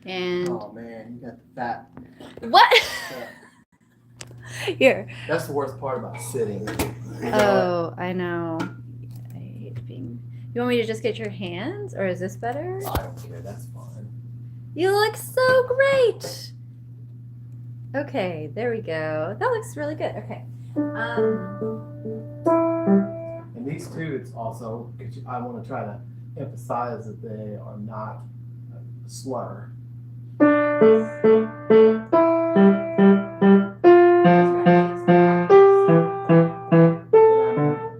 And Oh man, you got the fat. what? fat. Here. That's the worst part about sitting. You know Oh, I know. I hate being. You want me to just get your hands, or is this better? what? I don't care. That's fine. You look so great. Okay, there we go. That looks really good. Okay. And these two, it's also because I want to try to emphasize that they are not a slur.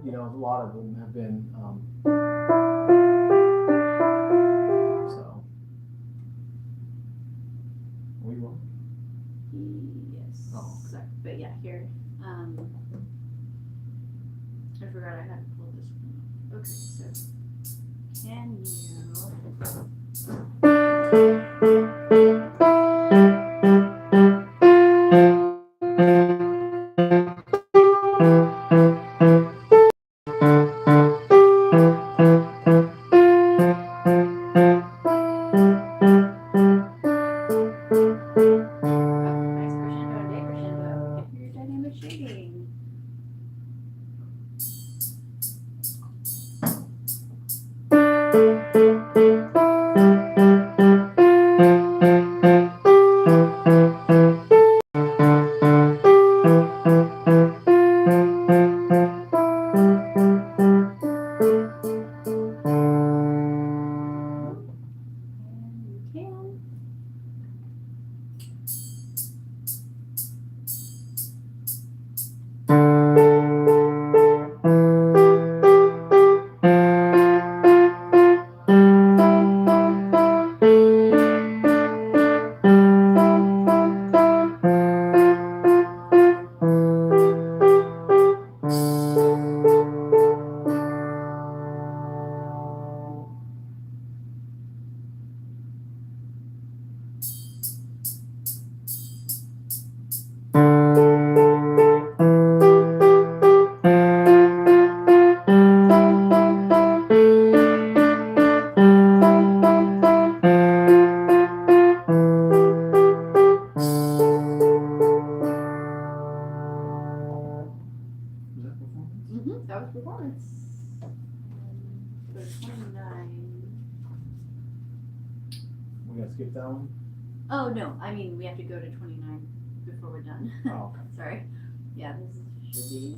You know, a lot of them have been. So we will. Yes. Oh, okay. But yeah, here. I forgot I had to pull this one. Okay, so can you? Nice crescendo and decrescendo. Get your dynamic shading. And you can. Was that performance? That was performance. Go to 29. We gotta skip that one. Oh no, I mean we have to go to 29 before we're done. Oh, okay. Sorry. Yeah, this should be.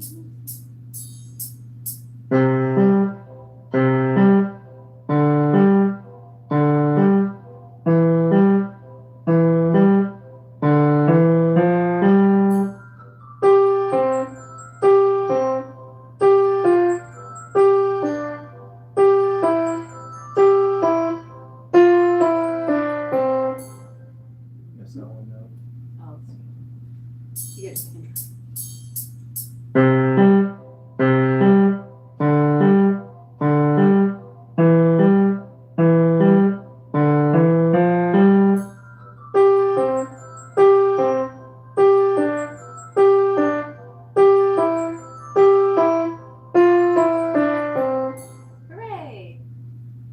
Yes, that one. Oh, you get a second try. Hooray!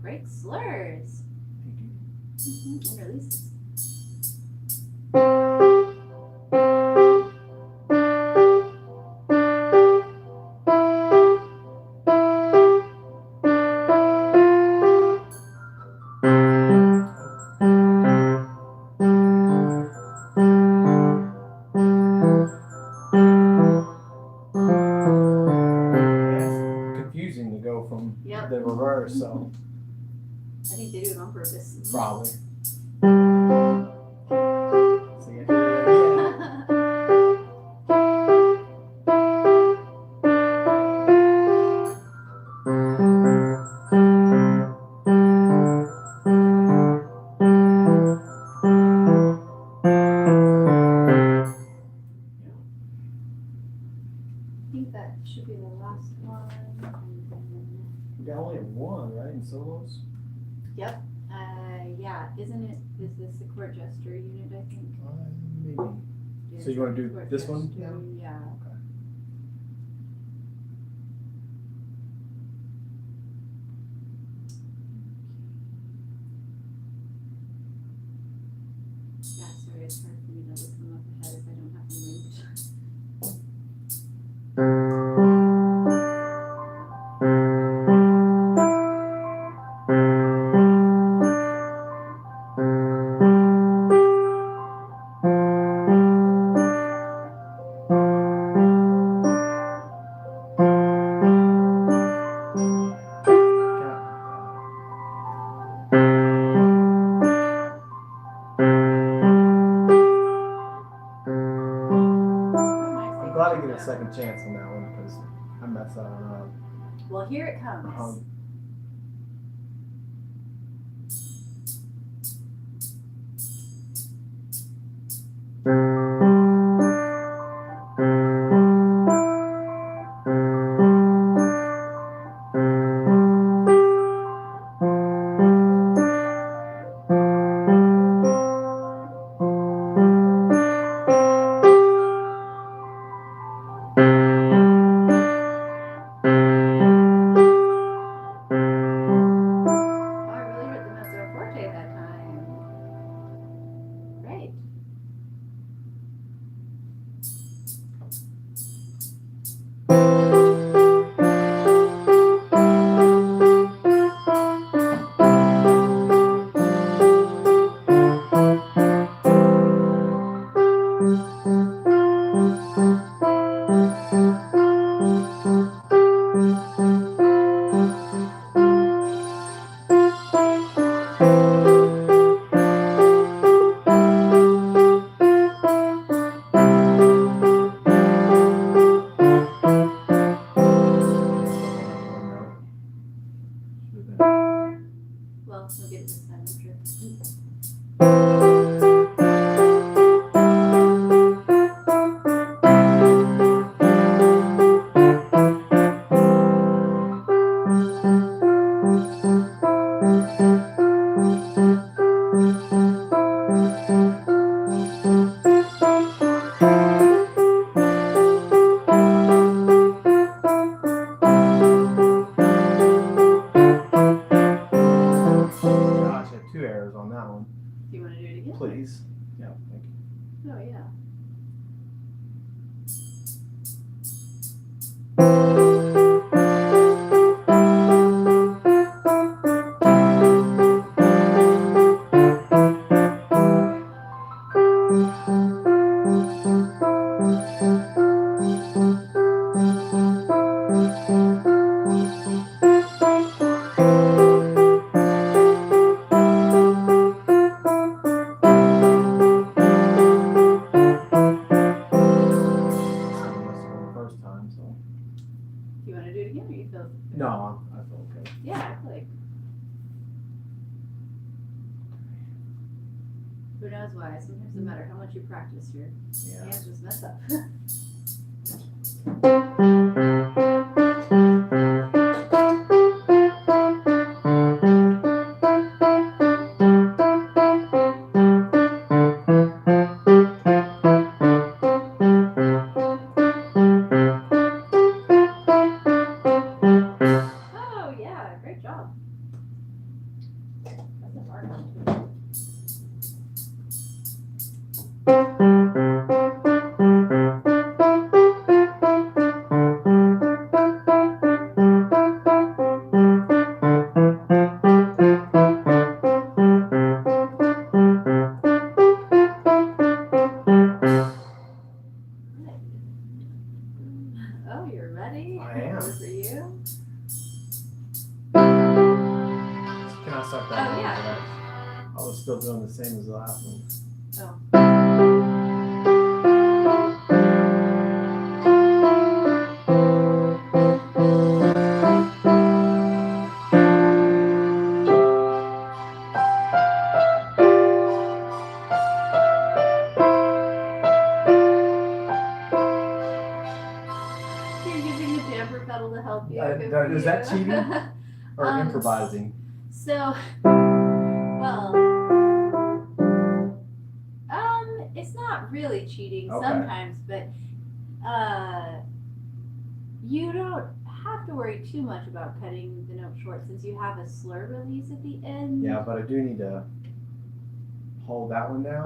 Great slurs. Thank you. And releases. It's confusing to go from Yep. the reverse, so I think they do it on purpose. probably. So you have to do it again. I think that should be the last one. We got only one, right, in solos? Yep. Yeah, isn't it? Is this the chord gesture unit? I think. Maybe. So you wanna do Chord this one gesture, now? Yeah. Okay. Yeah, sorry, it's hard for me to look them up ahead if I don't have them linked. I'm glad I get a second chance on that one because I messed that one up. Well, here it comes. Well, we'll get it this time, I'm sure. Gosh, I had 2 errors on that one. Do you want to do it again? Please. Yeah, thank you. Oh, yeah. First time, so. Do you want to do it again or you feel? No, I feel okay. Yeah, I feel like. Who knows why? Sometimes no matter how much you practice, your Yeah. hands just mess up. Oh, yeah, great job. That's a hard one. Oh, you're ready? I am. Over for you. Can I start that Oh, one? yeah. I was still doing the same as the last one. Oh. You're using the damper pedal to help you. Good for Is that you. cheating? Or improvising? So, well, it's not really cheating Okay. sometimes, but you don't have to worry too much about cutting the note short since you have a slur release at the end. Yeah, but I do need to hold that one down.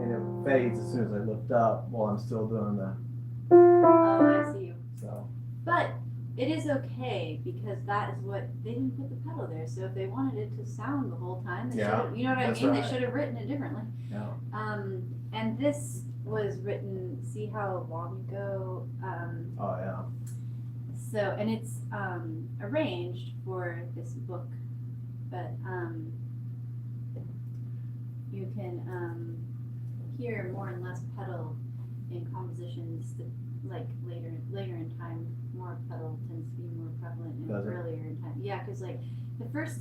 And it fades as soon as I lift up while I'm still doing the. Oh, I see you. So. But it is okay because that is what they didn't put the pedal there. So if they wanted it to sound the whole time, they should have, you know what I mean? Right. They should have written it differently. Yeah. And this was written. See how long ago? Oh yeah. So and it's arranged for this book, but you can hear more and less pedal in compositions that, like later in time. More pedal tends to be more prevalent and earlier in time. Yeah, because like the first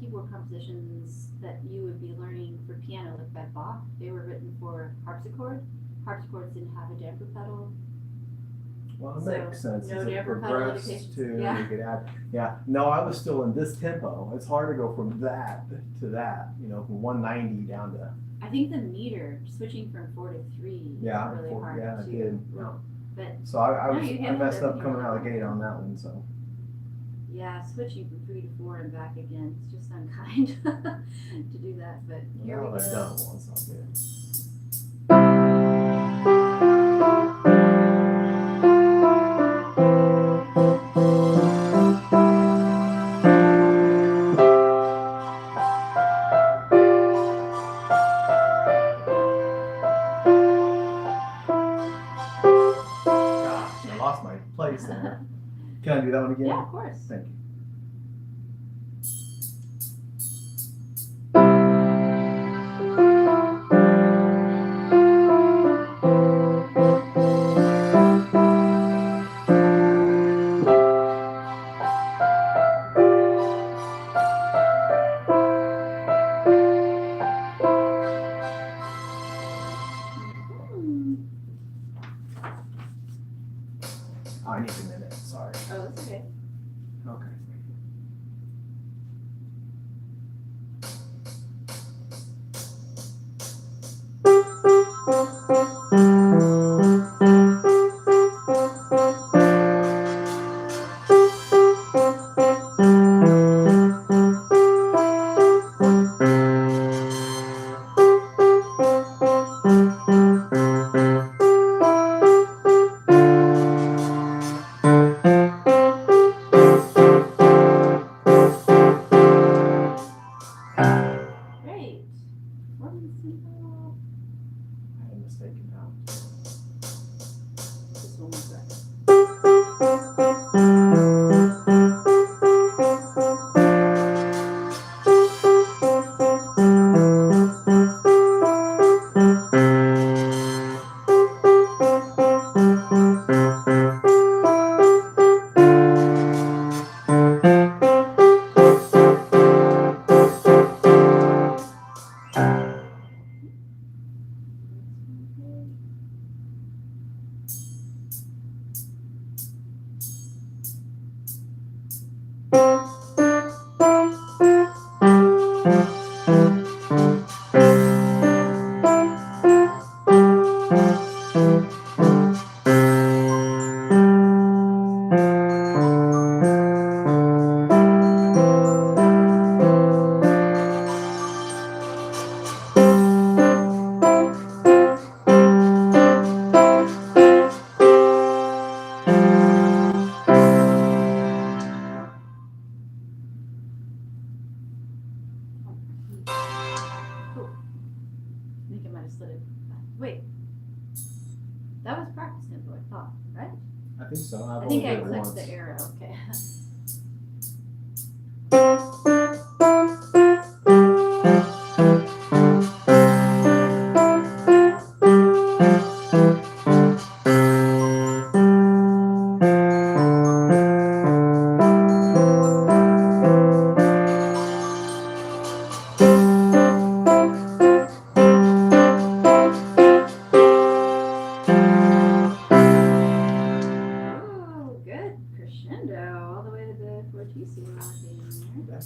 keyboard compositions that you would be learning for piano, like by Bach, they were written for harpsichord. Harpsichords didn't have a damper pedal. Well, it makes sense. No As it damper pedal progressed indications. to, you could add. Yeah. No, I was still in this tempo. It's hard to go from that to that. You know, from 190 down to. I think the meter switching from 4 to 3 is really hard Yeah, I too. did. Yeah. But so I handled messed up everything coming out well. of the gate on that one. So. Yeah, switching from 3 to 4 and back again. It's just unkind to do that. But here we go. I've done it once. I'll do it. Place there. Can I do that one again? Yeah, of course. Thank you. I need a minute. Sorry. Oh, that's okay. Okay. Great. One simple. I had a mistake in that. Just one more breath. I think I might have slid it. Wait. That was practice tempo, I thought, right? I think so. I think I clicked the arrow. Okay. Ooh, good crescendo all the way to the fortissimo at the end there.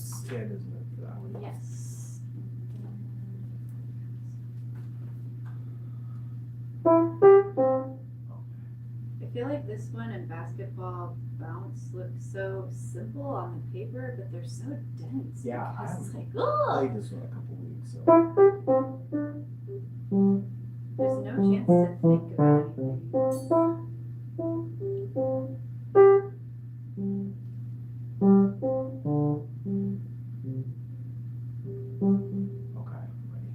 this one and basketball bounce look so simple on the paper, but they're so dense. Yeah, I because it's haven't like, oh, played this one a couple weeks, so. there's no chance to think of anything. Okay, ready.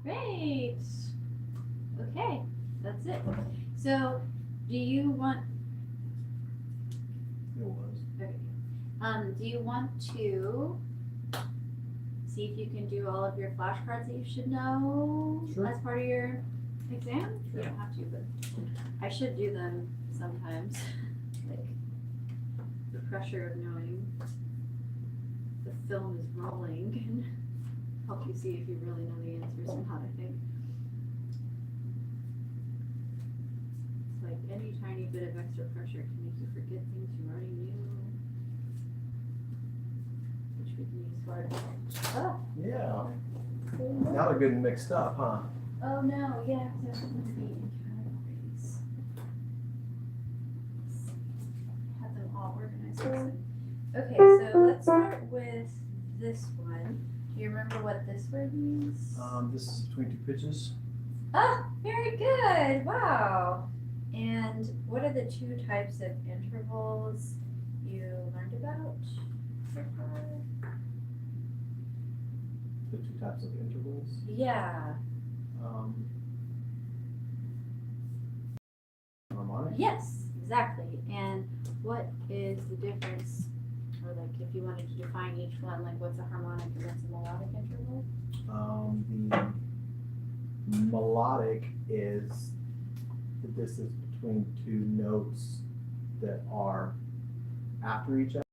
Great. Okay, that's it. So, do you want? It was. Okay. Do you want to see if you can do all of your flashcards that you should know Sure. as part of your exam? Sure. You don't have to, but I should do them sometimes. Like the pressure of knowing the film is rolling can help you see if you really know the answers or not, I think. It's like any tiny bit of extra pressure can make you forget things you already knew. Which we can use for. Oh, Yeah. Now they're getting mixed up, huh? oh no, yeah, so it must be in categories. Have them all organized. Okay, so let's start with this one. Do you remember what this word means? This is between two pitches. Ah, very good. Wow. And what are the two types of intervals you learned about so far? The two types of intervals. Yeah. Harmonic. Yes, exactly. And what is the difference, or like if you wanted to define each one, like what's a harmonic and what's a melodic interval? The melodic is the distance between two notes that are after each other,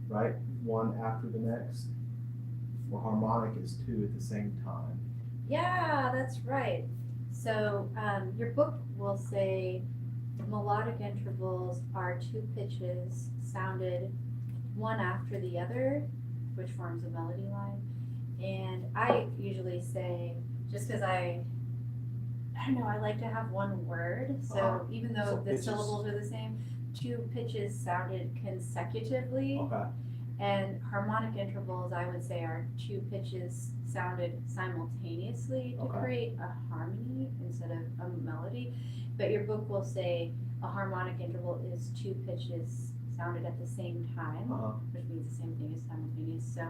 right? One after the next. Where harmonic is two at the same time. Yeah, that's right. So your book will say melodic intervals are two pitches sounded one after the other, which forms a melody line. And I usually say, just because I don't know, I like to have one word. So even though So the pitches. syllables are the same, two pitches sounded consecutively. Okay. And harmonic intervals, I would say, are two pitches sounded simultaneously to Okay. create a harmony instead of a melody. But your book will say a harmonic interval is two pitches sounded at the same time, which means the same thing as simultaneous. So,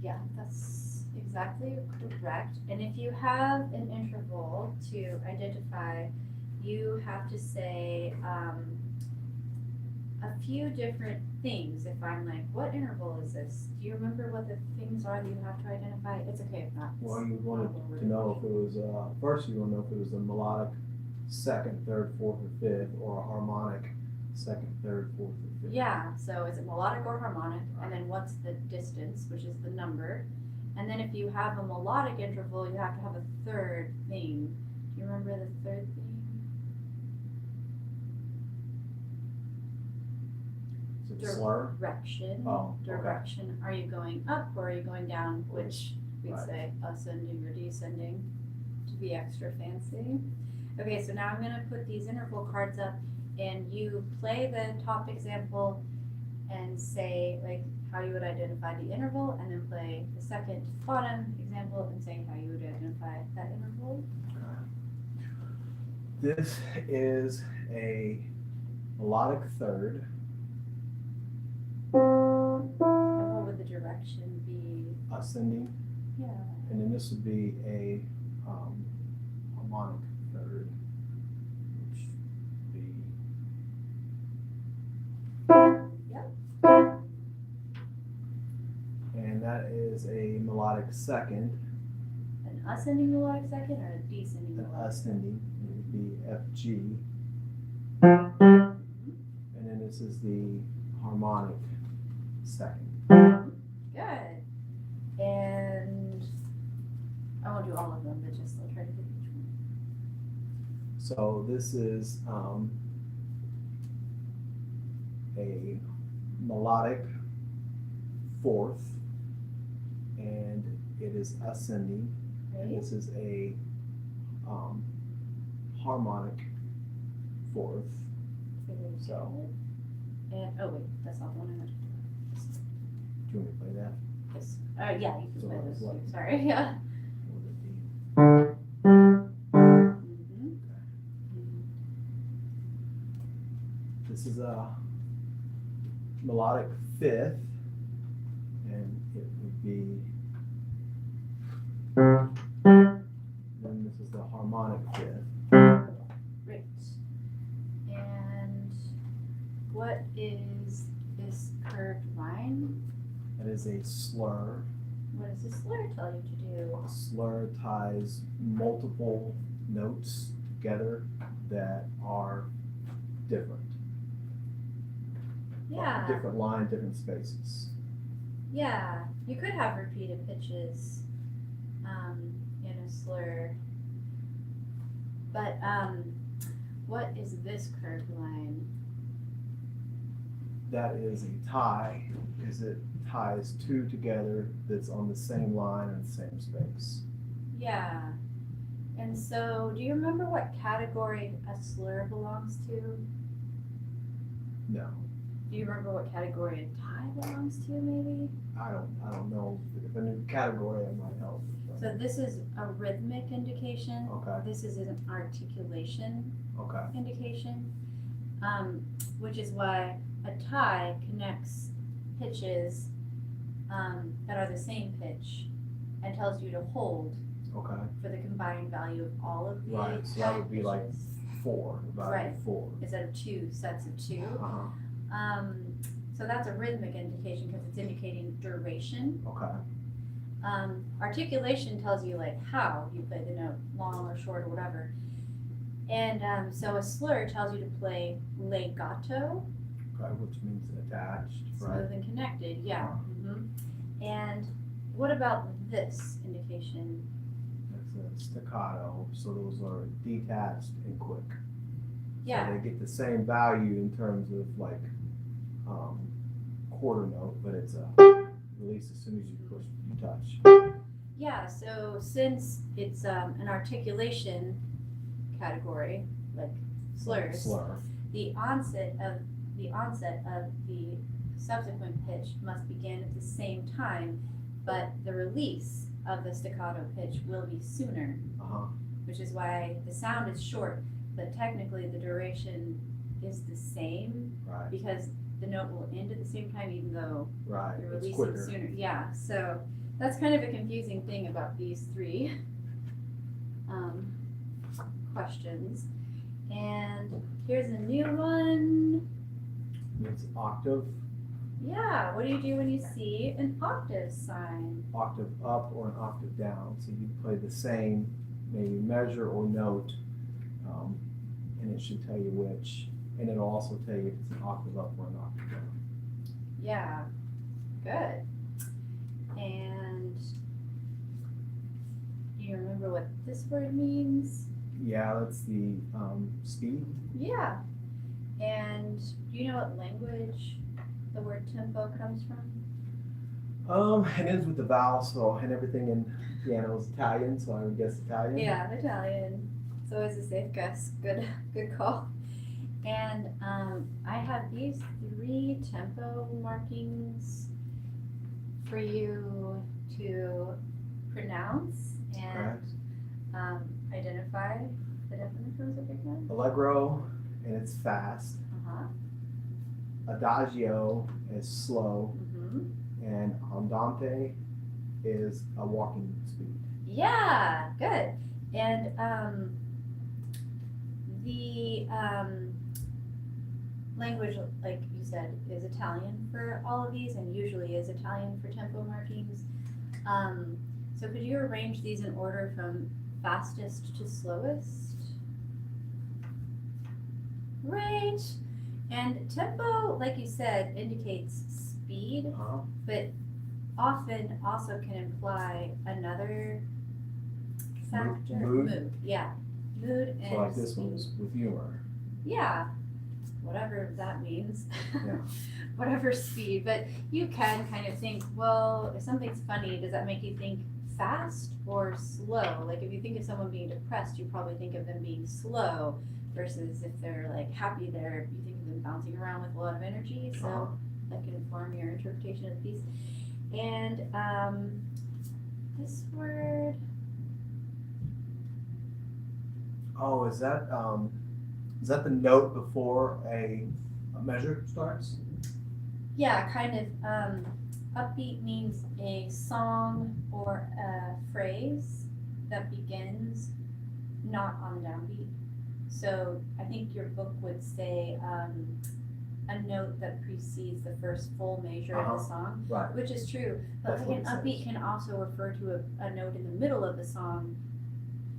yeah, that's exactly correct. And if you have an interval to identify, you have to say a few different things. If I'm like, what interval is this? Do you remember what the things are that you have to identify? It's okay if not. Well, you wanted to know if it was, first you want to know if it was a melodic second, third, fourth, or fifth, or a harmonic second, third, fourth, or fifth. Yeah, so is it melodic or harmonic? And then what's the distance, which is the number? And then if you have a melodic interval, you have to have a third thing. Do you remember the third thing? Is it a slur? Direction. Oh, okay. Direction. Are you going up or are you going down? Which we'd Right. say ascending or descending to be extra fancy. Okay, so now I'm going to put these interval cards up and you play the top example and say like how you would identify the interval, and then play the second bottom example and say how you would identify that interval. This is a melodic third. And what would the direction be? Ascending, Yeah. and then this would be a harmonic third, which would be. Yep. And that is a melodic second, An ascending melodic second or a descending an melodic second? ascending, it would be F G. Mhm. And then this is the harmonic second. Good. And I won't do all of them, but just I'll try to hit each one. So this is a melodic fourth, and it is ascending. And Right? this is a harmonic fourth. Very So. good. And oh wait, that's not the one I meant to do. Do you want me to play that? This. Yeah, you can So play that those was two. what? Sorry. Yeah. What would it be? Mm-hmm. This is a melodic fifth, and it would be. Then this is the harmonic fifth. Great. And what is this curved line? That is a slur. What does the slur tell you to do? A slur ties multiple notes together that are different. Yeah. Different line, different spaces. Yeah. You could have repeated pitches in a slur. But what is this curved line? That is a tie, is it ties two together that's on the same line and the same space. Yeah. And so, do you remember what category a slur belongs to? No, Do you remember what category a tie belongs to, maybe? I don't know. If I knew the category, it might help. So this is a rhythmic indication. Okay, This is an articulation okay, indication, which is why a tie connects pitches that are the same pitch and tells you to hold okay. for the combined value of all of the Right, so that tie would be like pitches four, about Right. four. instead of two sets of two. Uh-huh, So that's a rhythmic indication because it's indicating duration. okay, Articulation tells you like how you play the note, long or short or whatever. And so a slur tells you to play legato, okay, which means attached, smooth right? and connected, yeah. And what about this indication? That's a staccato, so those are detached and quick. Yeah, So they get the same value in terms of like quarter note, but it's a release as soon as you push, you touch. yeah, so since it's an articulation category, like slurs, Slur. the onset of the subsequent pitch must begin at the same time, but the release of the staccato pitch will be sooner, Uh-huh, which is why the sound is short, but technically the duration is the same right, because the note will end at the same time even though right, you're it's releasing quicker. sooner. Yeah, so that's kind of a confusing thing about these three questions. And here's a new one. It's octave, Yeah, what do you do when you see an octave sign? octave up or an octave down. So you play the same, maybe measure or note, and it should tell you which. And it'll also tell you if it's an octave up or an octave down. Yeah, good. And do you remember what this word means? Yeah, that's the speed. Yeah. And do you know what language the word tempo comes from? It ends with the vowel, so and everything in piano is Italian, so I would guess Italian. Yeah, Italian. It's always a safe guess. Good call. And I have these 3 tempo markings for you to pronounce and identify the definitions of again. Allegro, and it's fast. Adagio is slow, and andante is a walking speed. Yeah, good. And the language, like you said, is Italian for all of these, and usually is Italian for tempo markings. So could you arrange these in order from fastest to slowest? Right. And tempo, like you said, indicates speed, but often also can imply another factor. Mood? Yeah. Mood and So like this speed. one is with humor. Yeah. Whatever that means. Yeah. Whatever speed. But you can kind of think, well, if something's funny, does that make you think fast or slow? Like if you think of someone being depressed, you probably think of them being slow, versus if they're like happy, you think of them bouncing around with a lot of energy. So that can inform your interpretation of the piece. And this word. Oh, is that the note before a measure starts? Yeah, kind of. Upbeat means a song or a phrase that begins not on the downbeat. So I think your book would say a note that precedes the first full measure of the song, right. Which is true. But That's like an what it upbeat says. can also refer to a note in the middle of the song.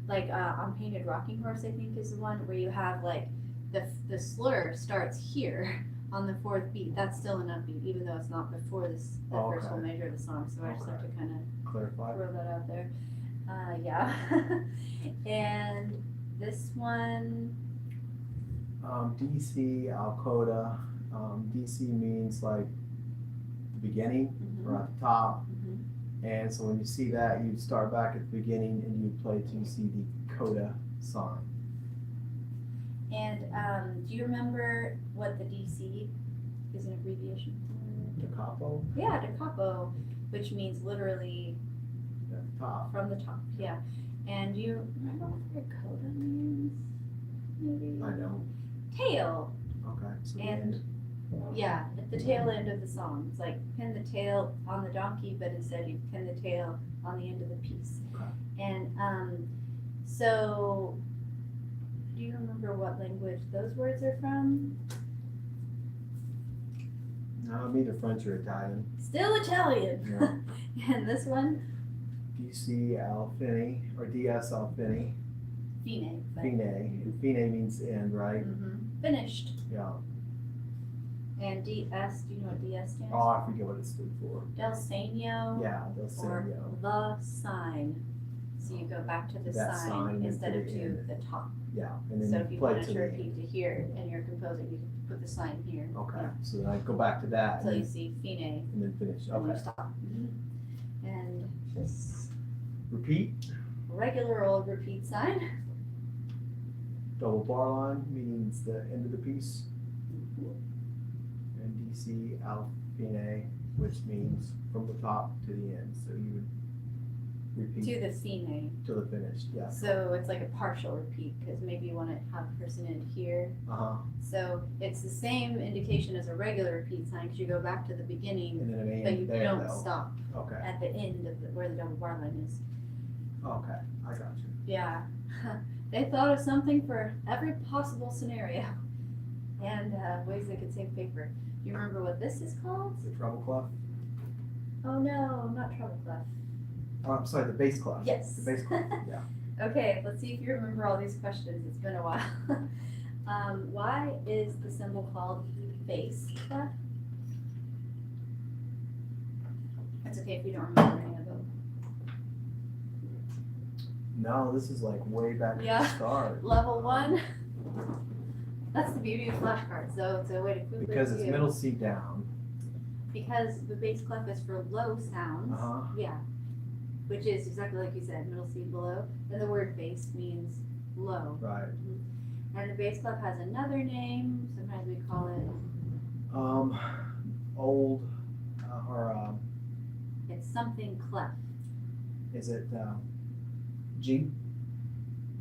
Like on Painted Rocking Horse, I think is the one where you have like the slur starts here on the fourth beat. That's still an upbeat, even though it's not before the first full measure of the song. So I just have to kind of clarify, throw that out there. Yeah. And this one. DC, Alcoda. DC means like the beginning or at the top. And so when you see that, you start back at the beginning and you play till you see the coda sign. And do you remember what the DC is an abbreviation for? Da capo? Yeah, da capo, which means literally At the top. from the top. Yeah. And do you remember what the coda means? Maybe. I don't. Tail. Okay. So the And end. yeah, at the tail end of the song. It's like pin the tail on the donkey, but instead you pin the tail on the end of the piece. Okay. And so do you remember what language those words are from? No, I'm either French or Italian. Still Italian. Yeah. And this one? DC Alfini or DS Alfini. Fine. Fine. Fine means end, right? Finished. Yeah. And DS, do you know what DS stands Oh, for? I forget what it stood for. Del Segno. Yeah, Del Segno. Or the sign. So you go back to the That sign sign instead to of the to end. the top. Yeah, and then So you if you play wanted to to the repeat end. to here and you're composing, you can put the sign here. Okay, so then I go back to that Until you and see fine, then finish. and you Okay. stop. And this Repeat. regular old repeat sign. Double bar line means the end of the piece. And DC Alfine, which means from the top to the end. So you would repeat To the fine. till the finish. Yeah. So it's like a partial repeat because maybe you want to have a person end here. So it's the same indication as a regular repeat sign because you go back to the beginning, And then an but end you there don't though. stop Okay. at the end of where the double bar line is. Okay, I got you. Yeah, they thought of something for every possible scenario and ways they could save paper. Do you remember what this is called? The treble clef. Oh no, not treble clef. Oh, I'm sorry, the bass clef. Yes. The bass clef. Yeah. Okay, let's see if you remember all these questions. It's been a while. Why is the symbol called bass clef? It's okay if you don't remember any of them. No, this is like way back at Yeah. the start. Level 1. That's the beauty of flashcards, though. It's a way to quickly Because it's review. middle C down. Because the bass clef is for low sounds. Yeah. Which is exactly like you said, middle C below. And the word bass means low. Right. And the bass clef has another name. Sometimes we call it. Old or It's something clef. is it G?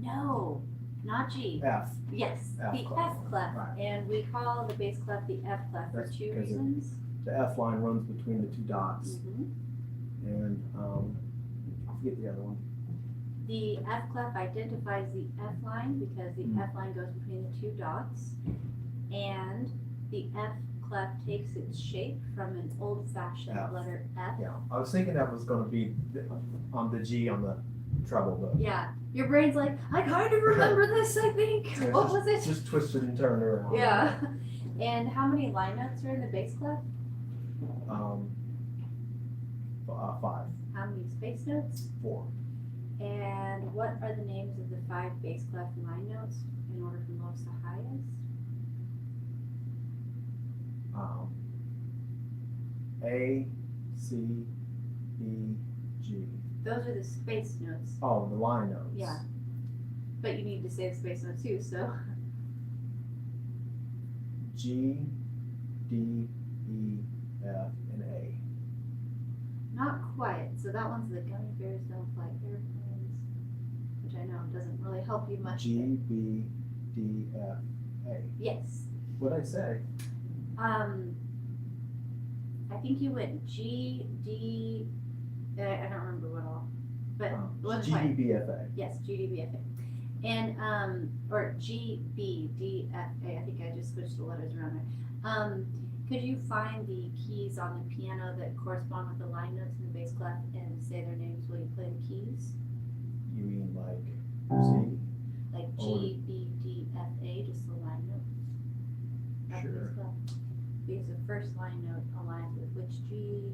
No, not G. F. Yes, F the clef. F clef. Right. And we call the bass clef the F clef for That's two because reasons. The F line runs between the two dots. Mhm. And I forget the other one. The F clef identifies the F line because the F line goes between the two dots, and the F clef takes its shape from an old-fashioned letter F. Yeah, I was thinking that was going to be on the G on the treble, but Yeah, your brain's like, I kind of remember this, I think. yeah, What was it? Just twisted and turned around. Yeah. And how many line notes are in the bass clef? 5. How many space notes? 4. And what are the names of the 5 bass clef line notes in order from lowest to highest? A, C, E, G. Those are the space notes. Oh, the line notes. Yeah. But you need to say the space note too, so. G, D, E, F, and A. Not quite. So that one's the gummy bears don't fly airplanes, which I know doesn't really help you much. G, B, D, F, A. Yes. What'd I say? I think you went G, D, I don't remember what all, but it wasn't G, quite. D, B, F, A. Yes, G, D, B, F, A. And, or G, B, D, F, A. I think I just switched the letters around there. Could you find the keys on the piano that correspond with the line notes in the bass clef and say their names while you play the keys? You mean like C? Like G, B, D, F, A, just the line notes? of the bass Sure. clef. Because the first line note aligns with which G?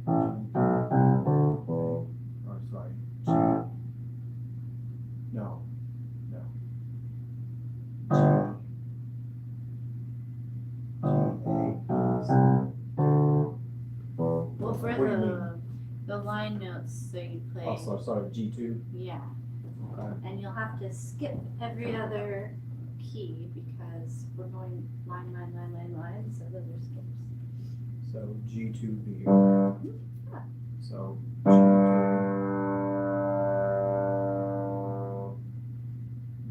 Oh, sorry. G. No. No. G. Well, for What do you mean? the line notes, so you play. Oh, sorry. G2. Yeah. Okay. And you'll have to skip every other key because we're going line, so those are skips. So G2B. Yeah. So G2.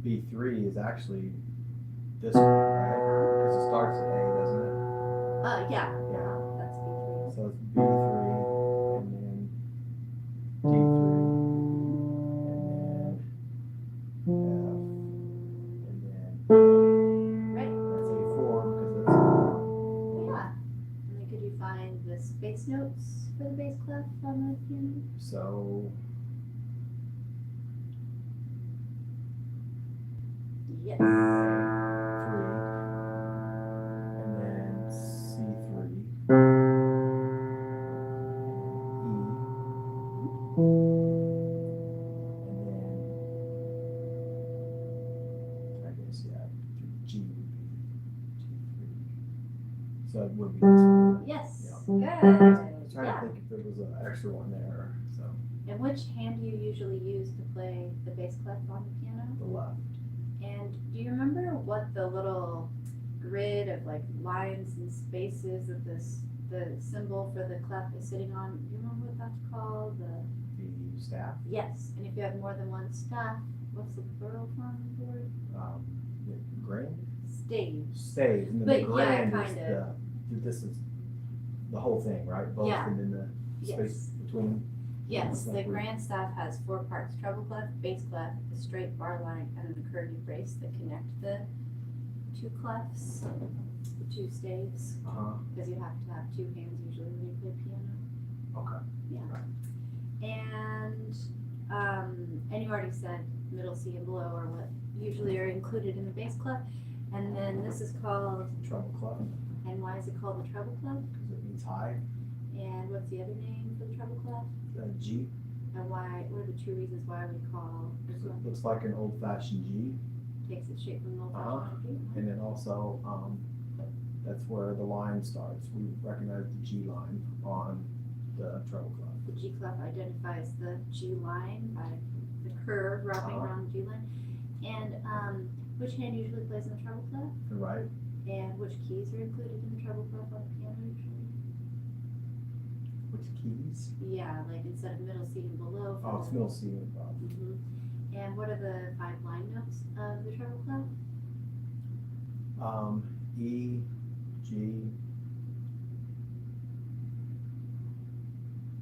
B3 is actually this one, right? Because it starts at A, doesn't it? Yeah. Yeah. That's B3. So it's B3 and then D3 and then F and then Right. that's A4 because that's Yeah. And then could you find the space notes for the bass clef on the piano? so Yes. 3 and then C3 E and then I guess G would be G3. So it would be this one. Yes. Yeah. Good. I was trying Yeah. to think if there was an extra one there. So And which hand do you usually use to play the bass clef on the piano? the left. And do you remember what the little grid of like lines and spaces that the symbol for the clef is sitting on? Do you remember what that's called? The staff. Yes. And if you have more than one staff, what's the plural form of the word? The grand Stave. staves, and then But the grand yeah, is kinda. this is the whole thing, right? Both Yeah. and then the space Yes. between. Yes, the Like we- grand staff has 4 parts: treble clef, bass clef, a straight bar line, and an accordion brace that connect the 2 clefs, the 2 staves, because you have to have 2 hands usually when you play piano. Okay. And you already said middle C and below are what usually are included in the bass clef. And then this is called, Treble clef and why is it called the treble clef? because it means high. And what's the other name for the treble clef? G And why, what are the 2 reasons why we call this because one? it looks like an old-fashioned G, Takes its shape from an old-fashioned G? and then also that's where the line starts. We recognize the G line on the treble clef. The G clef identifies the G line by the curve wrapping around the G line. And which hand usually plays in the treble clef? The right. And which keys are included in the treble clef on the piano usually? Which keys? Yeah, like instead of middle C and below. Oh, it's middle C and above. Mm-hmm. And what are the 5 line notes of the treble clef? E, G,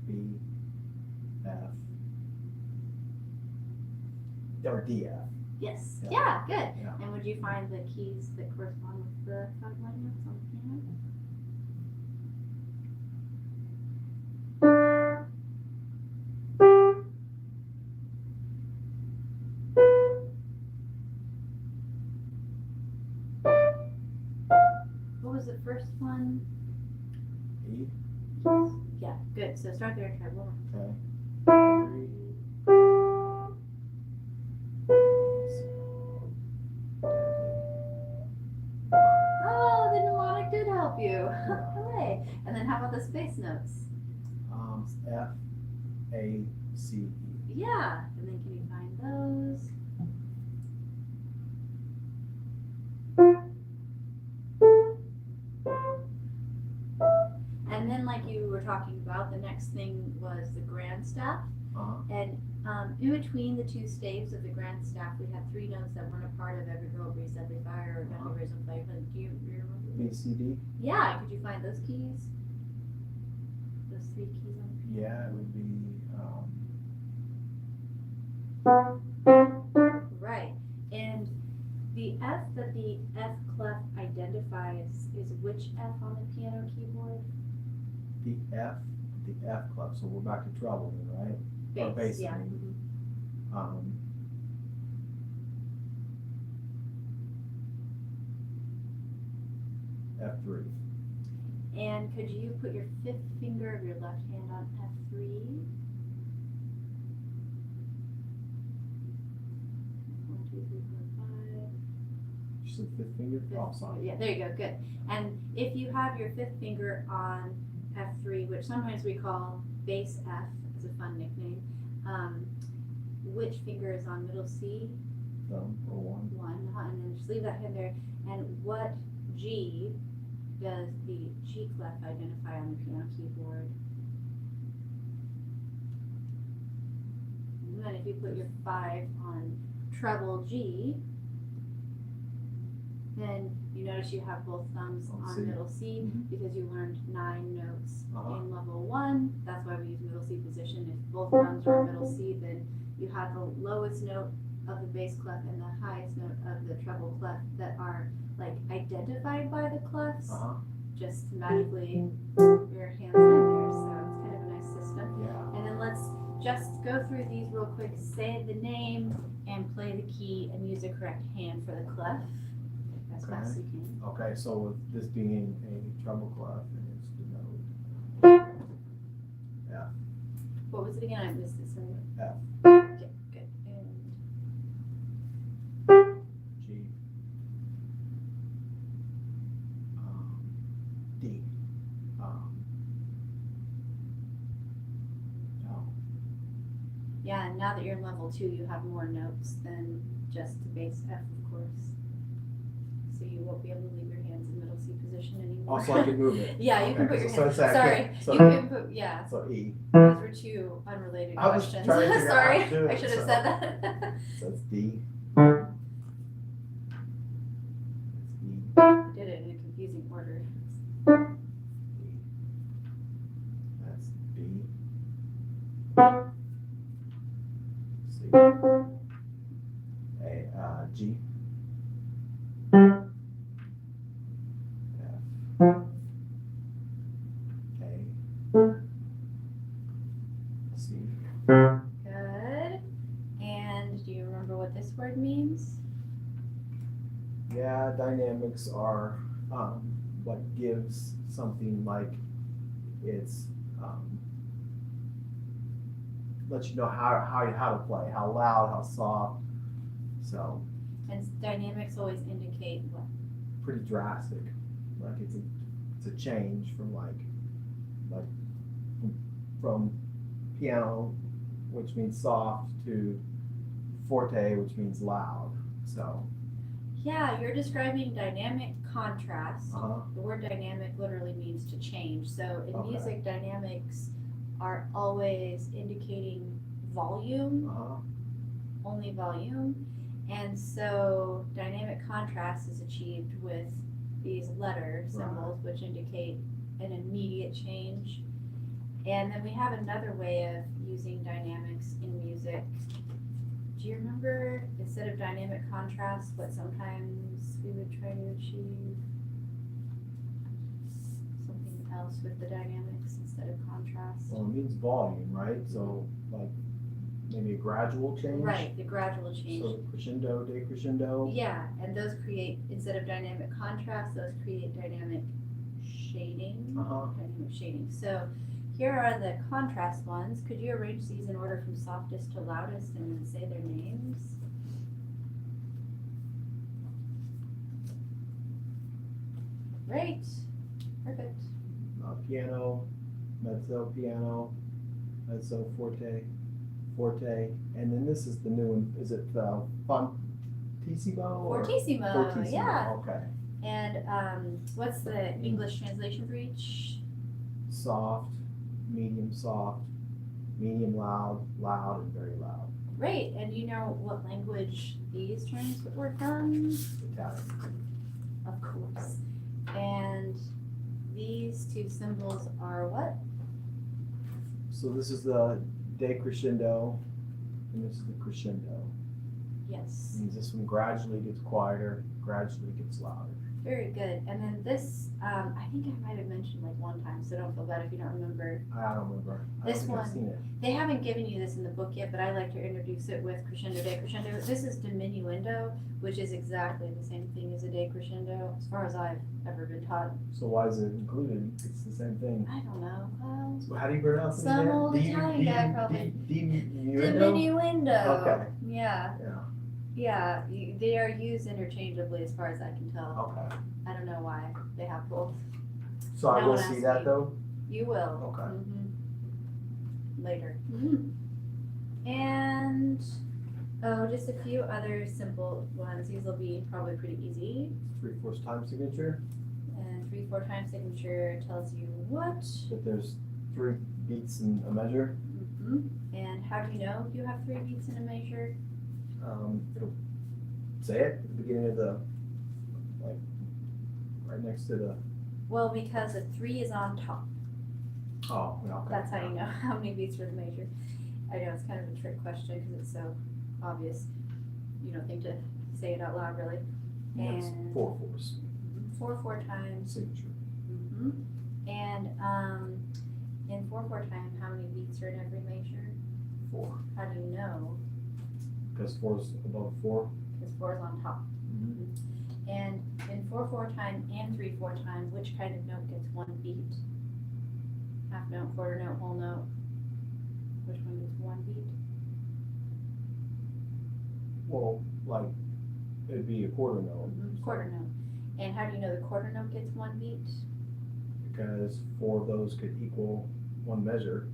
B, F, or D, F. Yes. Yeah. Yeah, good. Yeah. And would you find the keys that correspond with the 5 line notes on the piano? What was the first one? E. Yeah, good. So start there and try one. Okay. Oh, the mnemonic did help you. Hooray. And then how about the space notes? F, A, C, E. Yeah. And then can you find those? And then, like you were talking about, the next thing was the grand staff. And in between the 2 staves of the grand staff, we had 3 notes that weren't a part of Every Girl Breathes Every Fire or Gun Raise and Play. Do you remember? B, C, D. Yeah. Could you find those keys? Those 3 keys on the piano? Yeah, it would be. Right. And the F that the F clef identifies is which F on the piano keyboard? The F clef. So we're back to treble then, right? Or bass. Yeah. I mean. F3. And could you put your 5th finger of your left hand on F3? 1, 2, 3, 4, 5. You said 5th finger? Oh, sorry. Yeah, there you go, good. And if you have your 5th finger on F3, which sometimes we call bass F, as a fun nickname, which finger is on middle C? Thumb or 1. 1, and then just leave that hand there. And what G does the G clef identify on the piano keyboard? And then if you put your 5 on treble G, then you notice you have both thumbs on C. middle C because you learned 9 notes in level 1. That's why we use middle C position. If both thumbs are on middle C, then you have the lowest note of the bass clef and the highest note of the treble clef that are like identified by the clefs. Just magically your hands in there, so it's kind of a nice system. Yeah. And then let's just go through these real quick. Say the name and play the key and use the correct hand for the clef as fast as you can. Okay, so with this being a treble clef, and it's the note. F. What was it again? I missed it. Sorry. F. Okay, good. And G. D. Oh. yeah, and now that you're in level 2, you have more notes than just the bass F, of course. So you won't be able to leave your hands in middle C position anymore. Also, I can move it. Yeah, you can put your so hands. it's that Sorry, quick. So- you can put. Yeah, So E. those were 2 unrelated I was questions. trying to figure out Sorry, how to do I it, should have so- said that. So it's D. It's E. Did it in a confusing order. That's B. C. A. G. F. A. C. Good. And do you remember what this word means? Yeah, dynamics are what gives something like it's lets you know how to play, how loud, how soft. So And dynamics always indicate what? pretty drastic. Like it's a change from from piano, which means soft, to forte, which means loud. So Yeah, you're describing dynamic contrast. uh-huh. The word dynamic literally means to change. So in Okay. music, dynamics are always indicating volume, Uh-huh. only volume. And so dynamic contrast is achieved with these letter symbols, which indicate an immediate change. And then we have another way of using dynamics in music do you remember instead of dynamic contrast, what sometimes we would try to achieve? Something else with the dynamics instead of contrast? Well, it means volume, right? So like maybe a gradual change. Right, the gradual change. So crescendo, decrescendo. Yeah, and those create, instead of dynamic contrast, those create dynamic shading. Uh-huh. Dynamic shading. So here are the contrast ones. Could you arrange these in order from softest to loudest and then say their names? Great. Perfect. Piano, mezzo piano, mezzo forte, forte, and then this is the new one. Is it fortissimo? or- Fortissimo, Fortissimo, yeah. okay. And what's the English translation for each? Soft, medium loud, loud, and very loud. Great. And you know what language these terms were from? Italian. Of course. And these two symbols are what? So this is the decrescendo, and this is the crescendo. Yes. Means this one gradually gets quieter, gradually gets louder. Very good. And then this, I think I might have mentioned like one time, so don't feel bad if you don't remember. I don't remember. I This don't think I've one. seen it. They haven't given you this in the book yet, but I like to introduce it with crescendo, decrescendo. This is diminuendo, which is exactly the same thing as a decrescendo, as far as I've ever been taught. So why is it included? It's the same thing. I don't know. Well, So how do you pronounce it Some again? old Italian guy probably. Diminuendo? diminuendo. Okay. Yeah. Yeah, Yeah. They are used interchangeably as far as I can tell. okay. I don't know why they have both. So I No will one see asked that me. though? You will. Okay. Later. And, oh, just a few other simple ones. These will be probably pretty easy. 3/4 time signature, And 3/4 time signature tells you what. that there's 3 beats in a measure. And how do you know if you have 3 beats in a measure? It'll say it at the beginning of the, like, right next to the, Well, because a 3 is on top. oh, yeah, okay. That's how you know how many beats for the measure. I know it's kind of a trick question because it's so obvious. You don't think to say it out loud, really. And it's And 4/4 4/4 times. signature. And in 4/4 time, how many beats are in every measure? 4. How do you know? Because 4 is above 4. Because 4 is on top. And in 4/4 time and 3/4 time, which kind of note gets 1 beat? Half note, quarter note, whole note. Which one gets 1 beat? Well, like, it'd be a quarter note. Quarter note. And how do you know the quarter note gets 1 beat? Because 4 of those could equal 1 measure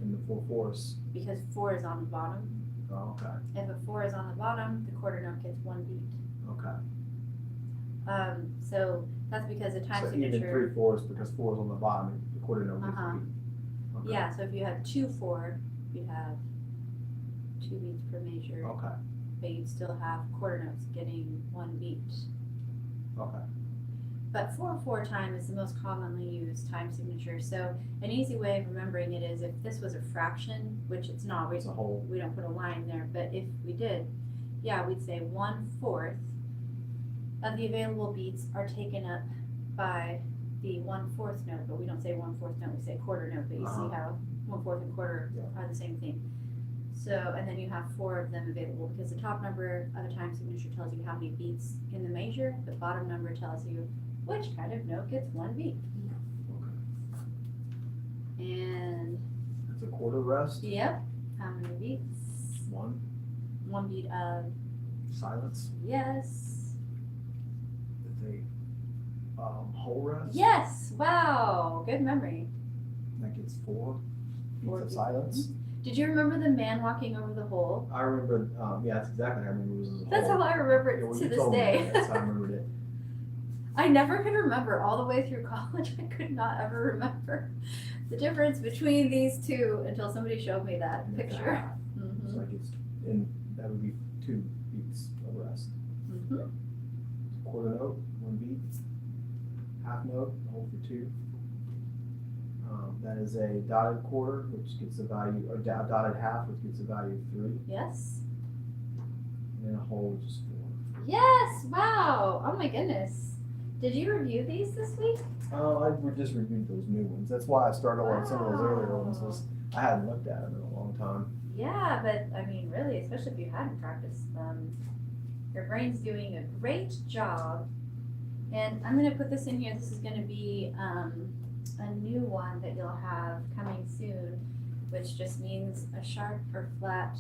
in the 4/4. Because 4 is on the bottom. Oh, okay, If a 4 is on the bottom, the quarter note gets 1 beat. okay. So that's because the time So signature. even 3/4, because 4 is on the bottom, the quarter note gets Uh-huh. a beat. Okay. Yeah, so if you have 2/4, you'd have 2 beats per measure, Okay, but you'd still have quarter notes getting 1 beat. okay. But 4/4 time is the most commonly used time signature. So an easy way of remembering it is if this was a fraction, which it's not, It's a whole, we don't put a line there, but if we did, yeah, we'd say 1/4 of the available beats are taken up by the 1/4 note, but we don't say 1/4 note, we say quarter note, but you see how 1/4 and quarter Yeah. are the same thing. So, and then you have 4 of them available because the top number of a time signature tells you how many beats in the measure, the bottom number tells you which kind of note gets 1 beat. And, it's a quarter rest, yep, how many beats? 1 1 beat of silence, yes. it's a whole rest. Yes, wow, good memory. That gets 4 beats 4 of beats. silence. Did you remember the man walking over the hole? I remember, yeah, that's exactly how I remember it was. That's how I remember it Yeah, well, to you this told me day. that. That's how I remembered it. I never could remember all the way through college. I could not ever remember the difference between these two until somebody showed me that And it's a picture. half. It's Mhm. like it's, and that would be 2 beats of rest. Mhm. Quarter note, 1 beat. Half note, hold for 2. That is a dotted quarter, which gets a value, or dotted half, which gets a value of 3. Yes. And then a whole just 4. Yes! Wow! Oh my goodness. Did you review these this week? Oh, I just reviewed those new ones. That's why I started on some of those earlier ones. Was I hadn't looked at them in a long time. Yeah, but I mean, really, especially if you hadn't practiced them, your brain's doing a great job. And I'm going to put this in here. This is going to be a new one that you'll have coming soon, which just means a sharp or flat,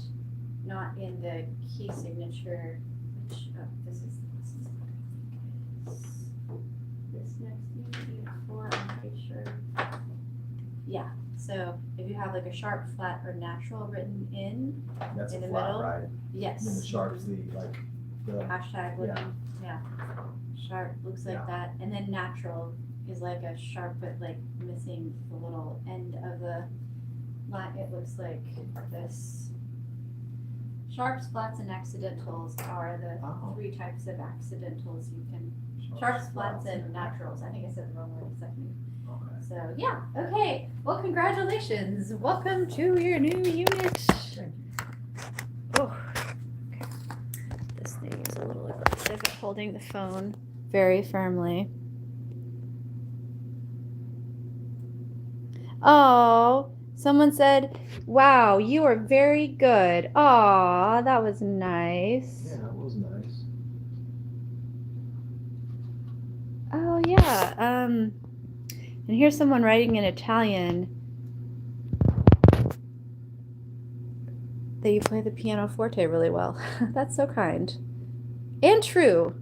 not in the key signature. Which this is what I think it is. This next unit 4, I'm pretty sure. Yeah. So if you have like a sharp, flat, or natural written in That's in a the flat, middle, right? yes. And then the sharp's the Hashtag looking, yeah. Sharp looks like Yeah. that, and then natural is like a sharp but like missing the little end of the line. It looks like this. Sharps, flats, and accidentals are the 3 types of accidentals you can. Sharps, flats, and naturals. I think I said the wrong word a second. Okay. So yeah, okay. Well, congratulations. Welcome to your new unit. Thank you. Oh, okay. This thing is a little aggressive at holding the phone very firmly. Oh, someone said, "Wow, you are very good." Aw, that was nice. Yeah, that was nice. Oh yeah. And here's someone writing in Italian that you play the pianoforte really well. That's so kind and true.